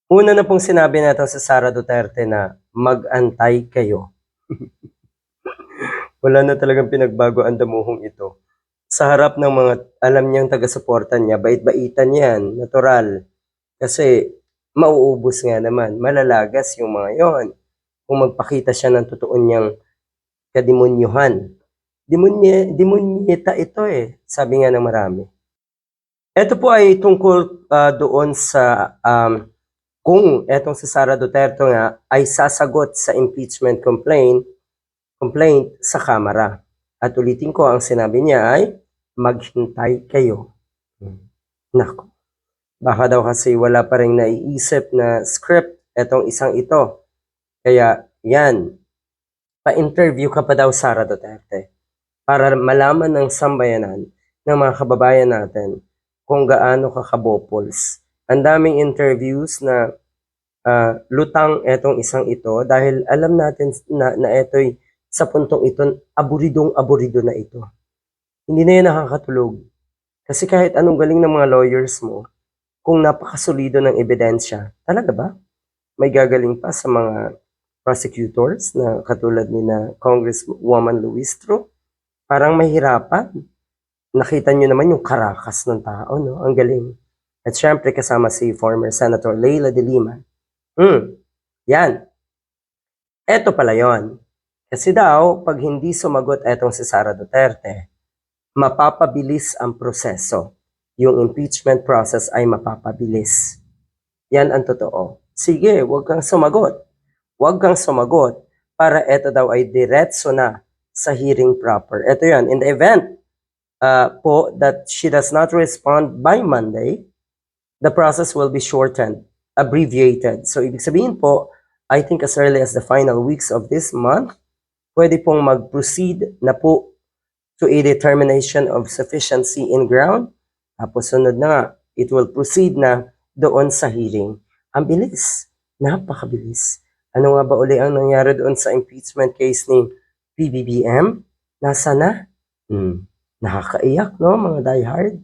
Una na pong sinabi nito sa Sara Duterte na mag-antay kayo. Wala na talagang pinagbago ang damuhong ito. Sa harap ng mga alam niyang taga-suporta niya, bait-baitan yan, natural. Kasi mauubos nga naman, malalagas yung mga yon. Kung magpakita siya ng totoo niyang kademonyuhan. Demonyeta ito sabi nga ng marami. Ito po ay tungkol doon sa kung etong si Sara Duterte nga ay sasagot sa impeachment complaint sa Kamara. At ulitin ko, ang sinabi niya ay maghintay kayo. Nako. Baka daw kasi wala pa rin naiisip na script etong isang ito. Kaya yan, pa-interview ka pa daw Sara Duterte para malaman ng sambayanan ng mga kababayan natin kung gaano ka kabopols. Ang daming interviews na lutang etong isang ito dahil alam natin na ito'y sa puntong ito, aburidong-aburido na ito. Hindi na yan nakakatulog. Kasi kahit anong galing ng mga lawyers mo, kung napakasolido ng ebidensya, talaga ba? May gagaling pa sa mga prosecutors na katulad ni na Congresswoman Luistro. Parang mahirapan. Nakita nyo naman yung karakas ng tao, no? Ang galing. At syempre kasama si former Senator Leila de Lima. Yan. Eto pala yon. Kasi daw, pag hindi sumagot etong si Sara Duterte, mapapabilis ang proseso. Yung impeachment process ay mapapabilis. Yan ang totoo. Sige, huwag kang sumagot. Huwag kang sumagot para eto daw ay diretso na sa hearing proper. Ito yan. In the event po that she does not respond by Monday, the process will be shortened, abbreviated. So, ibig sabihin po, I think as early as the final weeks of this month, pwede pong mag-proceed na po to a determination of sufficiency in ground. Tapos sunod na nga, it will proceed na doon sa hearing. Ang bilis. Napakabilis. Ano nga ba uli ang nangyari doon sa impeachment case ni PBBM? Nasa na? Nakakaiyak, no, mga diehard?